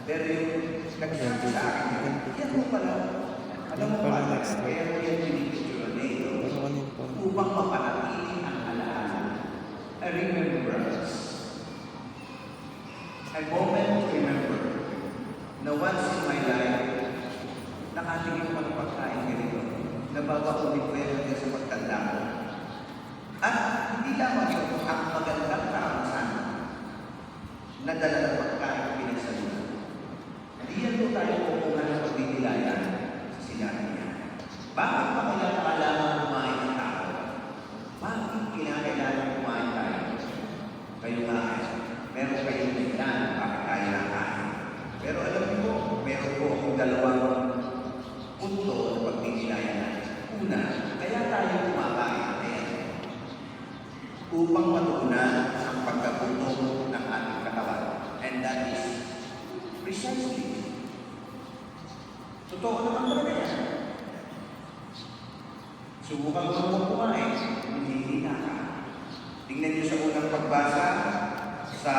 Pero yung nagsasabi sa akin, yan mo pala. Alam mo pala, kaya mo yan pinipicture upang mapanatili ang alaala. A remembrance. A moment to remember na once in my life, nakatingin ko ng pagkain ganito. Nababaulit ko yan sa pagtanda ko. At hindi lamang yun ang magandang karanasan na dala ng pagkain pinagsalunan. Hindi yan po tayo kukuha ng pagbibilayan sa sinabi niya. Bakit pa kailangan kumain ng tao? Bakit kinakailangan kumain tayo? Kayo nga ay, meron kayong dahilan bakit tayo nakain. Pero alam niyo po, meron po akong dalawang punto na pagbibilayan natin. Una, kaya tayo kumakain upang matuunan ang pagkagutom ng ating katawan. And that is precisely. Totoo naman talaga yan. Subukan mo kumain, hindi ka. Tingnan niyo sa unang pagbasa sa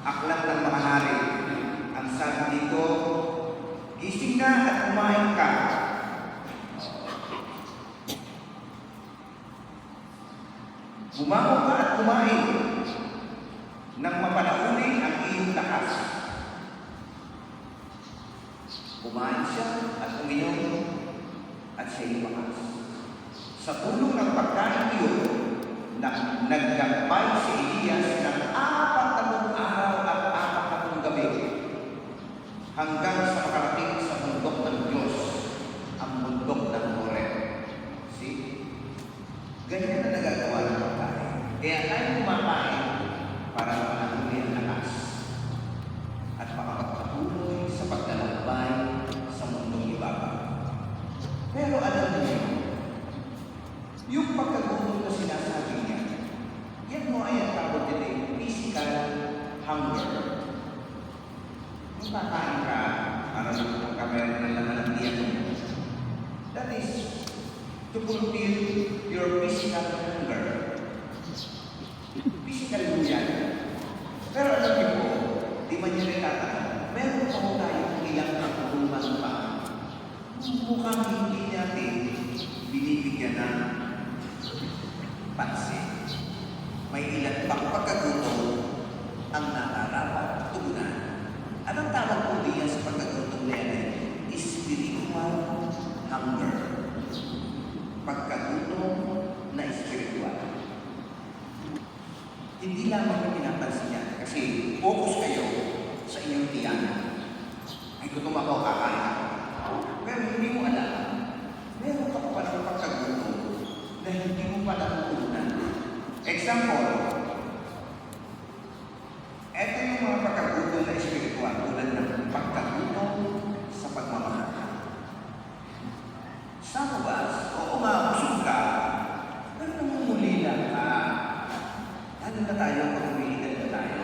Aklat ng Mga Hari. Ang sabi dito, gising na at kumain ka. Bumangon ka at kumain nang mapanahuli ang iyong lakas. Kumain siya at uminom at siya'y lumakas. Sa tulong ng pagkain iyon, naggagmay si Elias ng 40 araw at 40 gabi hanggang sa makarating sa bundok ng Diyos, ang bundok ng Horeb. See? Ganyan na nagagawa ng pagkain. Kaya tayo kumakain para mapanahuli ang lakas at makapagpatuloy sa paglalakbay sa mundong ibabaw. Pero alam niyo, yung pagkagutom na sinasabi niya, yan mo ay ang tawag din physical hunger. Yung kakain ka, para sa meron ng laman ng tiyan mo. That is to fulfill your physical hunger. Physical mo yan. Pero alam niyo po, di man niya rin tatanong, meron pa po tayong ilang kakulungan pa. Mukhang hindi natin binibigyan ng pansin. May ilang pang pagkagutom ang nakarapat tugunan. Anong tawag po diyan sa pagkagutom na yan? Spiritual hunger. Pagkagutom na spiritual. Hindi lamang yung pinapansin niya. Kasi focus kayo sa inyong tiyan. Ay, gutom ako, kakain ako. Pero hindi mo alam, meron ka pa ng pagkagutom na hindi mo pa natutunan. Example, ito yung mga pagkagutom na spiritual tulad ng pagkagutom sa pagmamahal. Sa mabas, oo nga, busog ka, pero namumulila ka. Ano na tayo, pag-umilitan na tayo?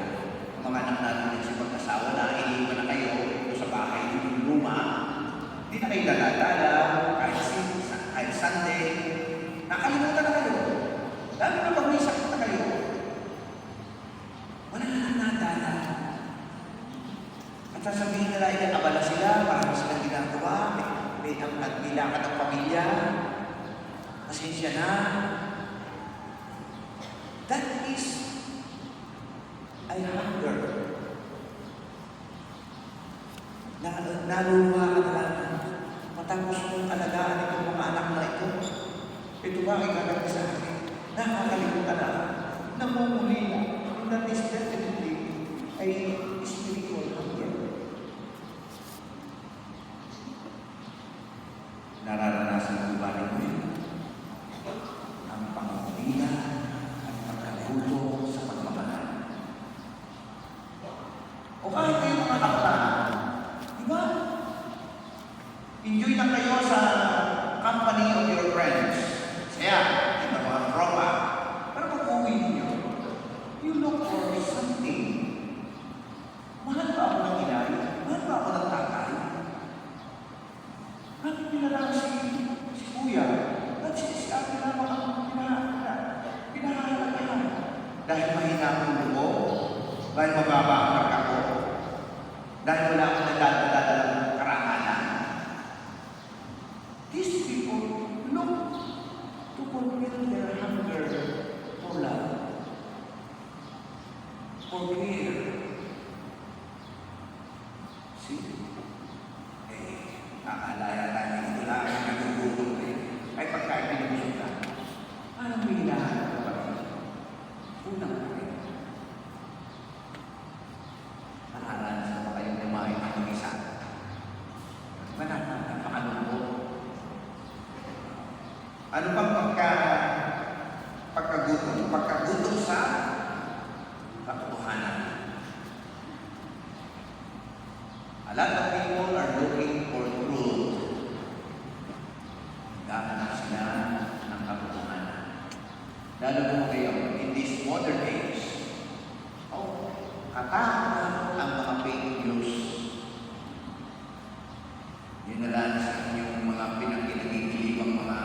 Mga anak natin sa pagkasawa na, iniwan na kayo sa bahay ng luma. Hindi na kayo dadalaw, kahit Sunday. Nakalimutan na kayo. Lalo na pag may sakit na kayo. Wala na nadala. At sasabihin nila, abala sila, parang silang ginagawa. May ang nagbilangan ng pamilya. Pasensya na. That is a hunger. Naluluha ka na lang. Matapos mong alagaan itong mga anak na ito. Ito ba ay gagawin sa akin? Nakakalimutan na. Namumuli na. That is definitely a spiritual hunger. Nararanasan ko ba rin yun? Ang pangungulila at pagkagulo sa pagmamahal. O kahit kayo mga kabataan, di ba? Enjoy lang kayo sa company of your friends. Kaya, yung mga tropa. Pero pag uwi ninyo, you look for something. Mahal ba ako ng inay? Mahal ba ako ng tatay? Bakit nilalang si kuya? At si ate lamang ang pinahahalap niya. Dahil mahina ang loob? Dahil mababa ang pagkako? for care. See? Akala tayo ito lang, nagugutom rin. Ay pagkain pinagusok ka. Anong may hinahanap ka pa rin? Unang rin. Nakaranas na ba kayong kumain ng isa? Napakalungkot. Ano bang pagkagutom? Pagkagutom sa katotohanan. A lot of people are looking for truth. Naghahanap sila ng katotohanan. Lalo mo ngayon, in this modern age, katakot ang mga fake news. Yun na lang sa inyong mga pinagkinagigiling mga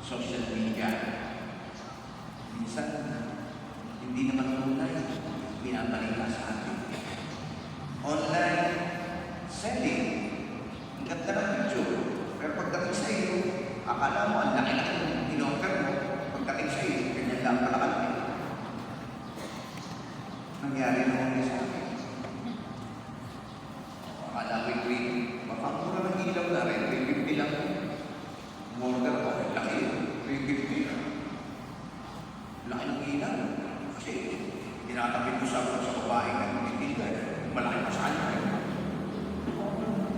social media. Minsan, hindi naman tunay, pinabalita sa atin. Online selling, ang ganda ng picture. Pero pagdating sa iyo, akala mo, ang laki-laki ng in-offer mo, pagdating sa iyo, ganyan lang pala kalaki. Nangyari naman sa akin. Akala ko yung baka mura ng ilaw na rin, 350 lang. Order ko, laki, 350 lang. Laki ng ilaw. Kasi, tinatapit ko sa babae ng tindigan. Malaki pa sa kanya.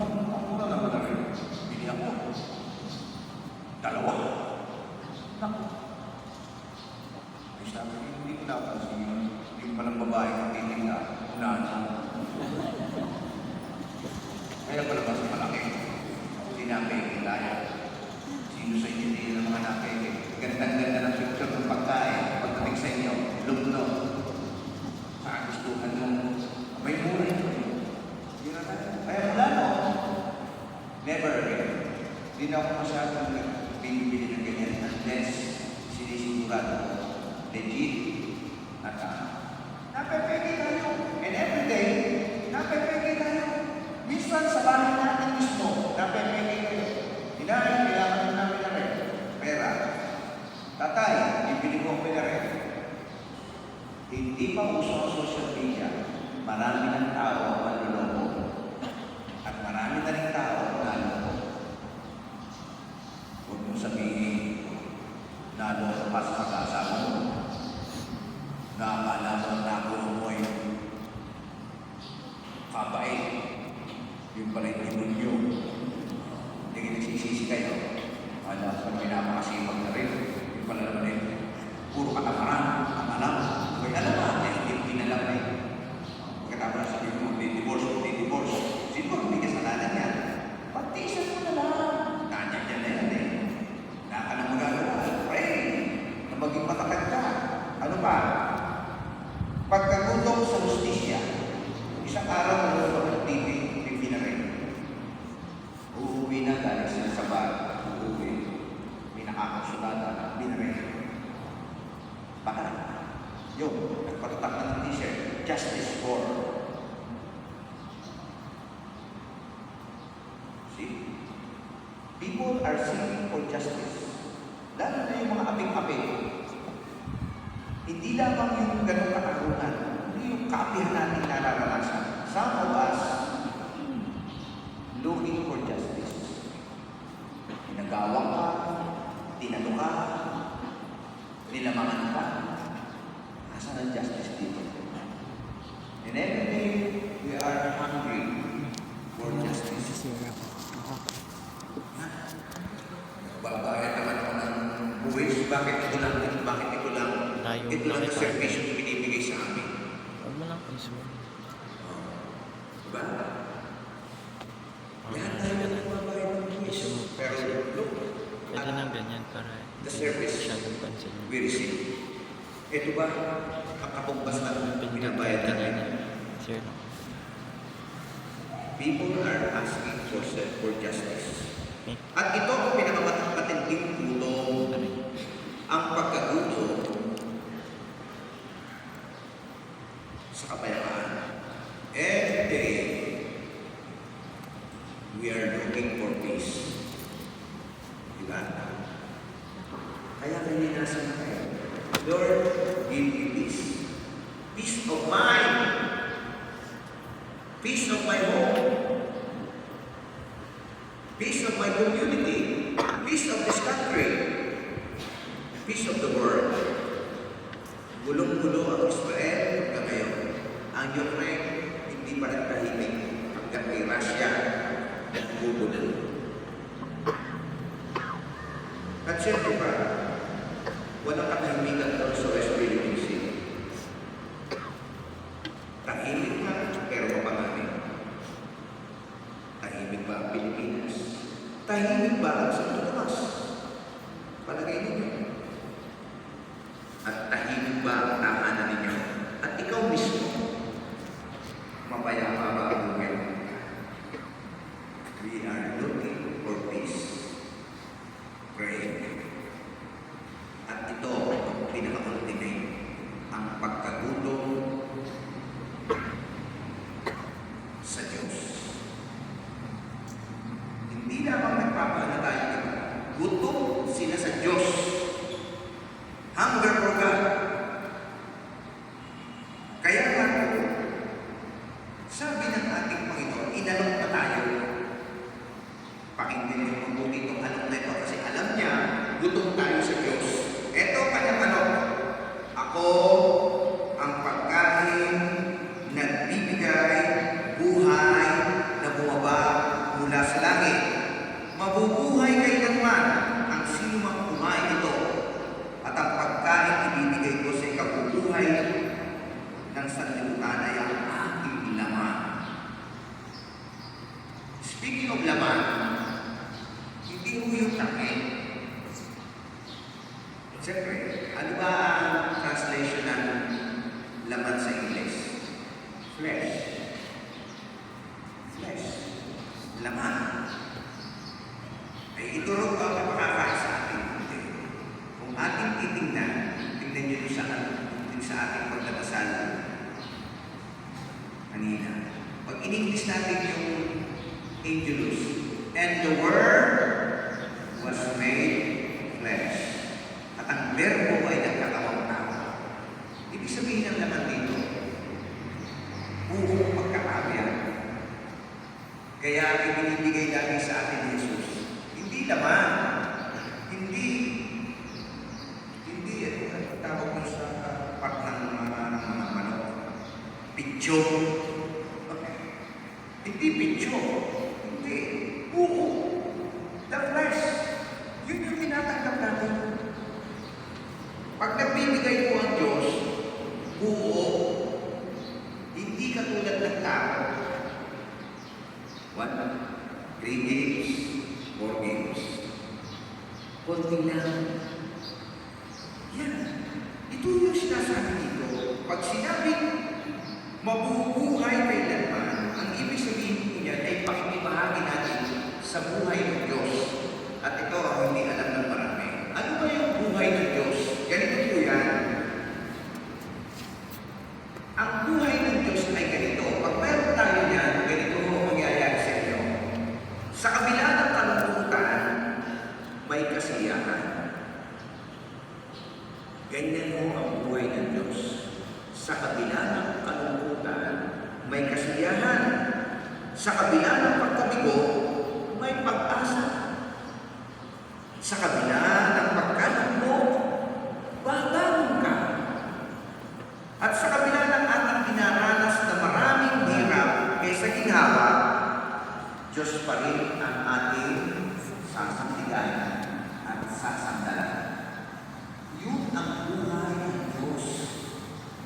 Ang mura naman na rin. Bili ako. Dalawa. Naku. Ay sabi, hindi ko napansin yun. Yung palang babae ng tindigan. Unahan. Kaya pala mas malaki. Tinapay tayo. Sino sa inyo din ng mga napay? Ganda-ganda ng picture ng pagkain. Pagdating sa inyo, lumno. Saan gustuhan mo? May mura ito. Kaya wala no. Never again. Hindi na ako masyadong binibili ng ganyan unless sinisigurado ko legit at napepeke tayo. And every day, napepeke tayo. Minsan sa bahay natin mismo, napepeke tayo. Kailangan namin na rin. Pera. Tatay, ibili ko ang pera rin. Hindi pa uso ang social media. Marami ng tao ang manluloko. At marami na rin tao ang naloko. Huwag mo sabihin, naloko pa sa pag-asawa mo. Nakakala mo na ako mo ay kabait. Yung pala yung demonyo. Hindi nagsisisi kayo. Wala sa pinapakasipag na rin. Yung pala naman eh, puro katamaran, ang alam. May alam na, hindi pinalam na eh. Pagkatapos na sabi mo, di-divorce. Sino ba hindi kasalanan niya? Pagtisan mo na lang. Kanya dyan na yan eh. Naka na magagawa. Pray. Na maging matakad ka. Ano pa? Pagkagutom sa justisya. Isang araw na sa TV na rin. Uuwi na galing sila sa bar. Uuwi. May nakakasulada. Hindi na rin. Baka yun, nagpatatak na ng t-shirt. Justice for. See? People are seeking for justice. Lalo na yung mga aping-aping. Hindi lamang yung ganong katarungan. Hindi yung kapihan natin nararanasan. Some of us looking for justice. Tinagawang ka, tinalo ka, nilamangan ka. Nasaan ang justice dito? And every day, we are hungry for justice. Babayad naman ako ng buwis. Bakit ito lang? Ito lang ang service yung binibigay sa amin. Huwag mo lang mismo. Diba? Lahat tayo nagbabayad ng buwis. Pero look, Pwede nang ganyan para the service masyadong pansin. we receive. Ito ba ang katumbas na binabayad natin? Sir, no? People are asking for justice. Okay. At ito ang pinakamatinding gutom. Ang pagkagutom sa kapayapaan. Every day, we are looking for peace. Diba? Kaya kanina sa kayo, Lord, give me peace. my home, peace of my community, peace of this country, peace of the world. Gulong-gulo ang Israel hanggang ngayon. Ang Ukraine, hindi pa rin tahimik hanggang may Russia nagbubulan. At siyempre pa, walang katahimikan doon sa West Philippine Sea. Tahimik na, pero mapangamin. Tahimik ba ang Pilipinas? Tahimik ba ang Santo Tomas? Palagay ninyo. At tahimik ba ang tahanan ninyo? At ikaw mismo, mapayapa ba ang lugar? We are looking for peace. Pray. At ito ang pinaka-ultimate, ang pagkagulong sa Diyos. Hindi lamang nagpapahala tayo, diba? Gutom sila sa Diyos. Hunger for God. Kaya nga po, sabi ng ating Panginoon, inalok na tayo. Pakinggan niyo mabuti itong alok na ito kasi alam niya, gutom tayo sa Diyos. Ito kanyang alok. Ako ang pagkain, nagbibigay, buhay, na bumaba mula sa langit. Mabubuhay kailanman ang sino mang kumain ito. At ang pagkain ibibigay ko sa ikabubuhay ng sanlibutan ay ang aking laman. Speaking of laman, hindi mo yung takit. Siyempre, ano ba ang translation ng laman sa English? Flesh. Flesh. Laman. Ay ito rin ba makakain sa ating puti? Kung ating titingnan, tingnan nyo sa ating pagdadasal kanina. Pag in-English natin yung Angelus, and the Word was made flesh. At ang verbo ay nagkakawang tao. Ibig sabihin ng laman dito, buong pagkakabiyan. Kaya ibinibigay natin sa atin ni Jesus. Hindi laman. Hindi ano tawag mo sa part ng mga manok. Pityo. Hindi pityo. Hindi. Buo. The flesh. Yun yung tinatanggap natin. Pag nagbibigay po ang Diyos, buo, hindi katulad ng tao. 1, 3 games, 4 games. Konti lang. Yan. Ito yung sinasabi dito. Pag sinabing mabubuhay kailanman, ang ibig sabihin po niyan ay pakikibahagi natin sa buhay ng Diyos. At ito ang hindi alam ng marami. Ano ba yung buhay ng Diyos? Ganito po yan. Ang buhay ng Diyos ay ganito. Pag meron tayo yan, ganito mo mangyayari sa inyo. Sa kabila ng kalungkutan, may kasiyahan. Ganyan mo ang buhay ng Diyos. Sa kabila ng kalungkutan, may kasiyahan. Sa kabila ng pagkabigo, may pag-asa. Sa kabila ng pagkalungkot, babangon ka. At sa kabila ng ating dinaranas na maraming hirap kaysa ginhawa, Diyos pa rin ang ating sasandigan at sasandalan. Yun ang buhay ng Diyos.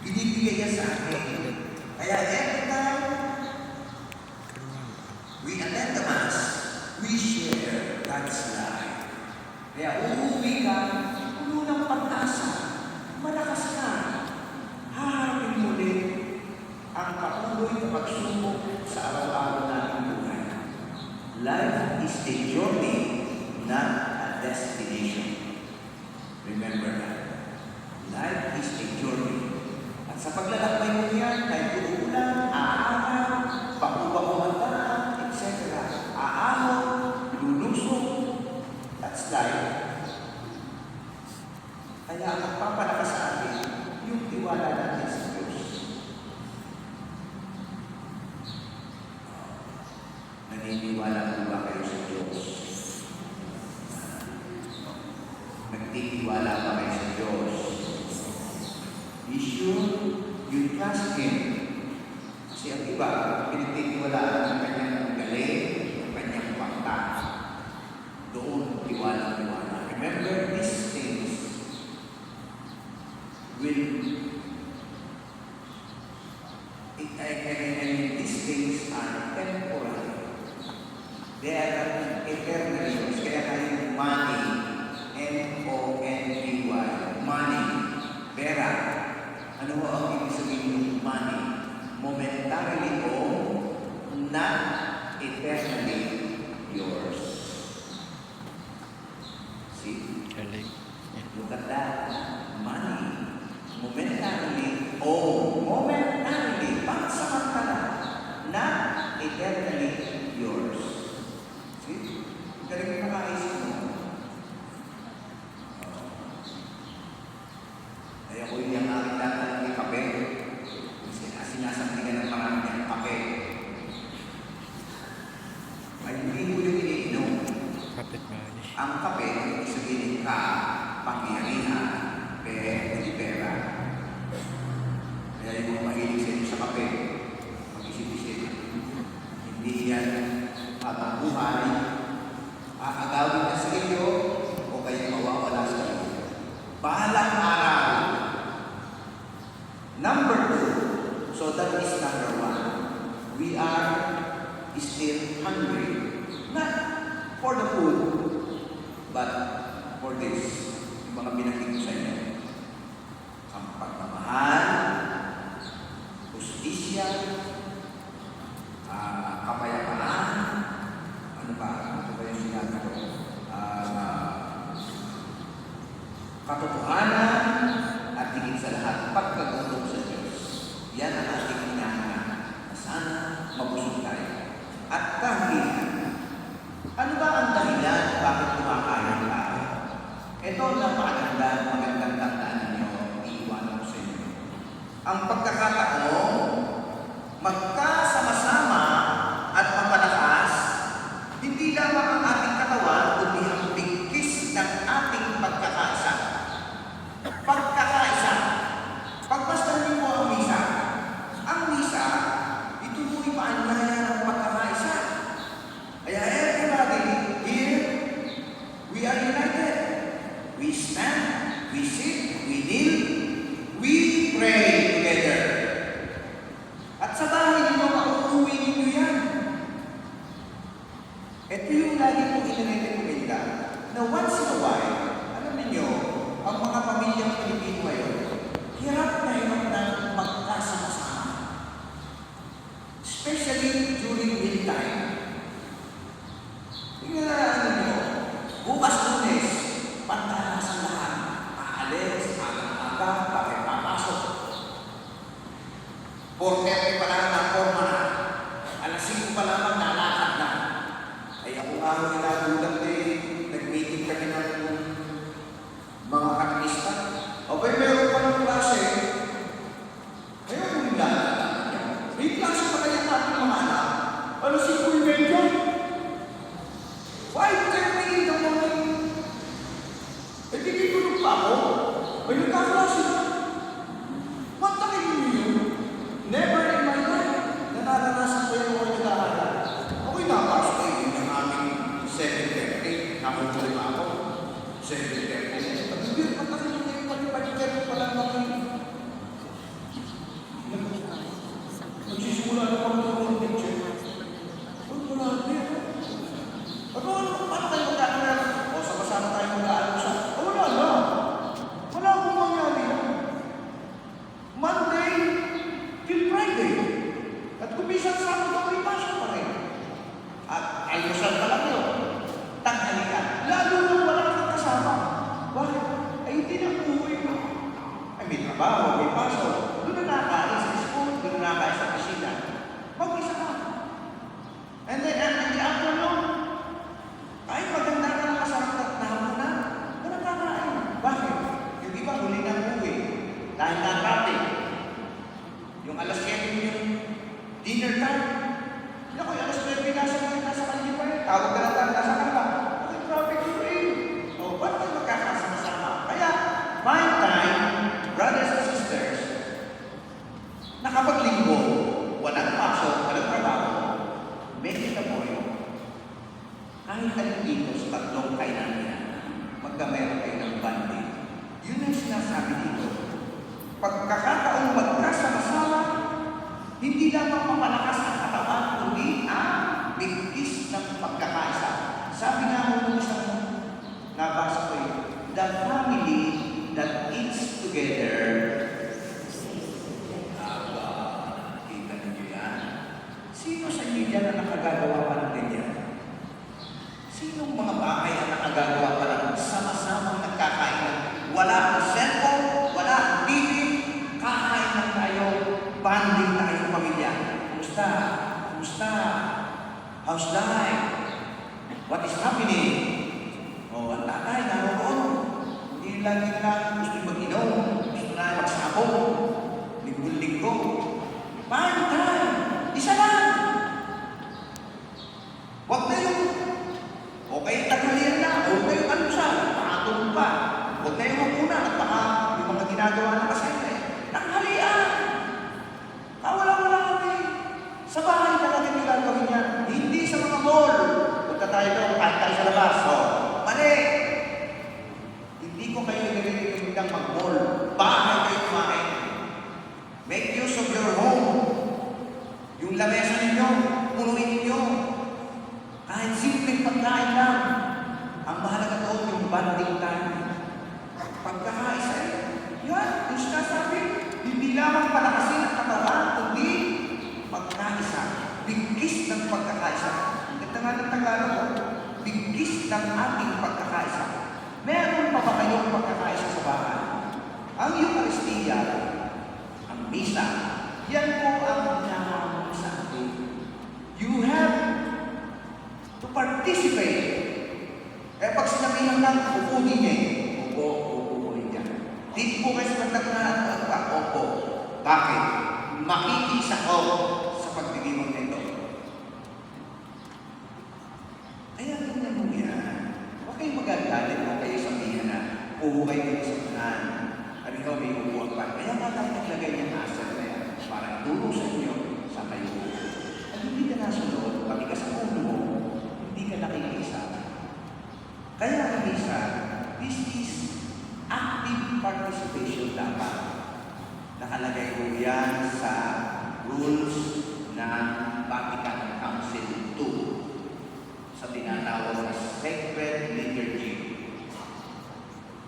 Binibigay niya sa atin. Kaya every time we attend the Mass, we share God's life. Kaya uuwi ka, puno ng pag-asa, malakas ka, haharapin muli ang patuloy na pagsubok sa araw-araw nating buhay. Life is a journey, not a destination. Remember that. Life is a journey. At sa paglalakbay mo yan, kahit uulan, aaraw, bago-bago ang daan, etc. Aahon, lulusok, that's life. Kaya ang magpapalakas sa atin, yung tiwala natin sa Diyos. sure you trust Him. Kasi ang iba, pinagtitiwalaan ang kanyang galing, ang kanyang pakta. Doon, tiwala-tiwala. Remember, these things these things are temporary. They are eternal. Kaya kayo money, M-O-N-E-Y, money, pera. Ano ho ang ibig sabihin ng money? Momentarily owned, not eternally yours. See? Galing. Look at that. Money. Momentarily owned. Momentarily. Pansamantala. Not eternally yours. See? Galing na nakaisip mo. Kaya ko yung aking datan ng kape. Sinasabihan ng marami niyang kape. Ay hindi ko yung iniinom. Kapit nga eh. Ang kape, ibig sabihin ka, pangyarihan, hindi pera. Kaya yung mga mahilig sa inyo sa kape, mag-isip-isip. Hindi yan habang buhay, aagawin na sa inyo, o kayo mawawala sa inyo. Bahalang araw. Number 2, so that is number 1. We are still hungry. Not for the food, but for this, yung mga binanggit ko sa inyo. Ang pagmamahal, justisya, kapayapaan, ano ba yung sinabi ko? Katotohanan, at higit sa lahat, pagkagulong sa Diyos. Yan ang ating hinahanap na sana mabusog tayo. At kahilingan. Ano ba ang dahilan bakit kumakain tayo? Ito ang magandang tandaan ninyo, iiwanan ko sa inyo. Ang pagkakataon, magkasama-sama at mapalakas, hindi lamang ang ating katawan, kundi ang bigkis ng ating pagkakaisa. Pagkakaisa. Pagmasdan niyo ang misa. Ang misa, ito mo'y paanyaya ng pagkakaisa. Kaya everybody here, we are united. We stand, we sit, we kneel, we pray together. At sa bahay ninyo, makukuwi ninyo yan. Ito yung lagi kong inirekomenda na once in a while, alam ninyo, ang mga pamilyang Pilipino ngayon, hirap na magkasama-sama. Especially during meal time. Tingnan na ano nyo, bukas Lunes, pantalas ang lahat. Aalis, aga-aga, bakit papasok. 4:30 pa lang na forma na. Alas 5 pa lamang nalakad na. Ay ako nga ang inagulat nag-meeting kami ng mga katlista. Okay, meron pa ng klase. Ayaw ko yung lalakad niya. May klase pa kaya natin mga anak. Alas 5:30. 5:30 in the morning. Eh, tinitulog pa ako. Ay, nagkaklase na. Matakin niyo yun. Never in my life na naranasan ko yung mga nagkakalala. Ako'y napasok yun yung aming 7:30. Nakukulit pa ako. 7:30. Hindi, matakin niyo yung pag-30 pa lang naman. Nagsisimula na kami ng picture. Uy, wala din. Paano kayo magkakaroon? O, sama-sama tayo mag-aalam sa... Wala na. Wala akong mangyari. Monday till Friday. At kung minsan Sabado ako ipasok pa rin. At almusal pa lang yun. Tanghali ka. Lalo nung wala kang kasama. Bakit? Ay hindi na umuwi mo. Ay may trabaho, may pasok. Doon na nakain sa school, doon na nakain sa pisina. Mag-isa ka. And then, in the afternoon, ay maganda na masarap at nahapon na. Doon na kakain. Bakit? Yung iba huli na umuwi. Dahil na traffic. Yung alas 7 yung dinner time. Ako, yung alas 9 nasa kanila pa rin. Tawag ka na tayo nasa kanila. Ang traffic yun eh. O, ba't kayo magkakasama-sama? Kaya, my time, brothers and sisters, nakapaglinggo, walang pasok, walang trabaho, medyo mo yun. Kahit alin dito sa tatlong kainan niya, magka meron kayo ng banding. Yun ang sinasabi dito. Pagkakataong magkasama-sama, hindi lamang mapalakas ang katawan, kundi ang bigkis ng pagkakaisa. Sabi nga mo nung isang nabasa ko yun, the family that eats together, kita ninyo yan. Sino sa inyo yan na nakagagawa pa ng ganyan? Sinong mga bahay ang nakagagawa pa lang sama-samang nagkakainan? Wala ang cellphone, wala ang TV, kakain lang tayo, banding tayo ng pamilya. Kumusta? Kumusta? How's life? What is happening? O, ang tatay, naroon. Hindi lang gusto mag-inom, gusto na magsabong, linggo-linggo. Parang tayo, isa lang. Huwag na yung okay, tagalian na, huwag na yung almusal, pakatulong pa. Huwag na yung magpuna at baka yung mga ginagawa ng kasente. Tanghalian! Wala-wala kami. Sa bahay na natin yung gagawin niya. Hindi sa mga mall. Punta tayo doon, kahit tayo sa labas. So, mali! Hindi ko kayo nililimutan mag-mall. Bahay kayo kumain. Make use of your home. Yung lamesa ninyo, punuin ninyo. Kahit simpleng pagkain lang. Ang mahalaga doon yung banding time. Pagkakaisa eh. Yan, yung sinasabi. Hindi lamang palakasin ang katawan, kundi pagkaisa. Bigkis ng pagkakaisa. Ito nga ng Tagalog ko. Bigkis ng ating pagkakaisa. Meron pa ba kayong pagkakaisa sa bahay? Ang Eucharistia, ang misa, yan po ang hinahamon sa atin. You have to participate. Eh pag sinabihan lang, upunin niya eh. Upunin niya. Dito po kayo sa pagkakana at opo. Bakit? Makikisa ko sa pagdidimong nito. Kaya tingnan mo yan. Huwag kayong magagalit mo kayo sabihin na uhuhay kayo sa kanan. At ikaw may upuan pa. Kaya nga tayo naglagay ng asset na yan para tulong sa inyo sa kayo. At hindi ka nasunod, pati ka sa ulo mo, hindi ka nakikisa. Kaya ang isa, this is active participation dapat. Nakalagay ko yan sa rules ng Vatican Council II sa tinatawag na Sacred Liturgy.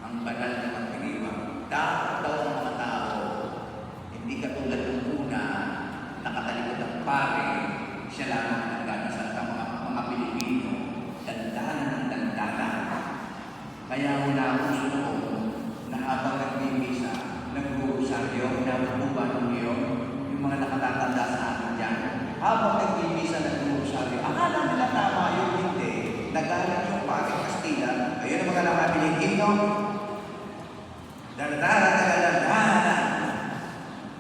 Ang banal na magpiliwang. Dapat daw ang mga tao, hindi katulad ng una, nakatalikod ang pare, siya lamang nagdadasal ng mga Pilipino, dandanan ng dandanan. Kaya wala akong sunoon na habang nagmimisa, nag-uusaryo, nabububan mo yun, yung mga nakatatanda sa akin dyan, habang nagmimisa, nag-uusaryo, akala nila tama yung hindi, nagalit yung pare Kastila, ayun ang mga nakabiling himno, dandanan,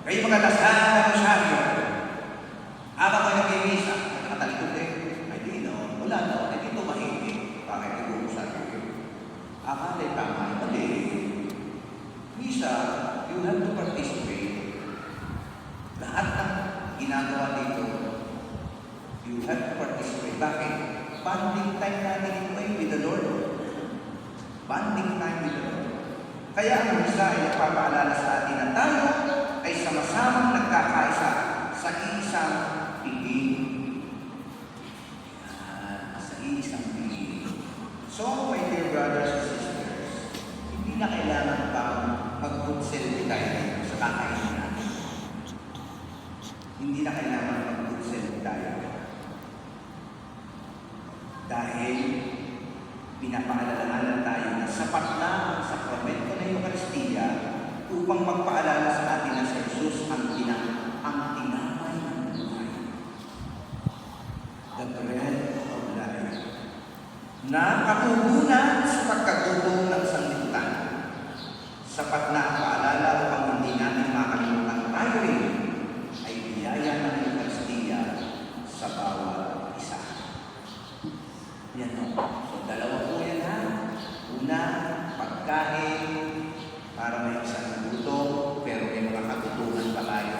kayo mga dasal ng rosaryo, habang kayo nagmimisa, nakatalikod eh, ay di no, wala no, ay dito mahigit, bakit nag-uusaryo yun? Akala tama, mali. Misa, you have to participate. Lahat ng ginagawa dito, you have to participate. Bakit? Bonding time natin ito ay with the Lord. Bonding time with the Lord. Kaya ang misa ay nagpapaalala sa atin na tayo ay sama-samang nagkakaisa sa isang piging. Sa isang piging. So, my dear brothers and sisters, hindi na kailangan pa mag-good selfie tayo sa kakainin natin. Hindi na kailangan mag-good selfie tayo. Dahil pinapaalalahanan tayo na sapat na ang sakramento ng Eucharistia upang magpaalala sa atin na si Jesus ang tinamay ng buhay. The bread of life. Na katugunan sa pagkatutong ng sanlibutan. Sapat na ang paalala upang hindi natin makalimutan tayo rin ay biyaya ng Eucharistia sa bawat isa. Yan o. So, dalawa po yan ha. Una, pagkain para may isang gutom, pero may mga katutunan pa tayo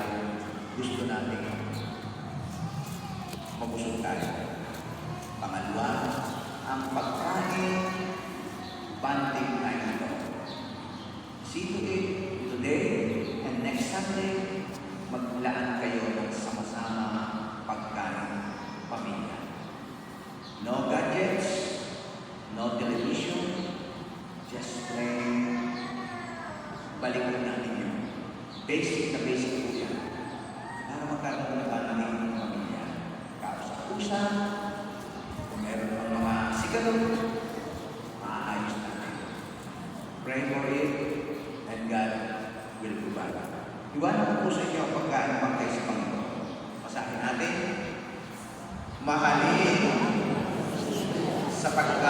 Basic na basic po yan. Para magkaroon na banaling ng pamilya. Kausap-usap, kung meron pang mga sigalo, maayos natin. Pray for it, and God will provide. Iwanan ko po sa inyo ang pagkain bangkay sa Panginoon. Masahin natin, mahalin sapagkat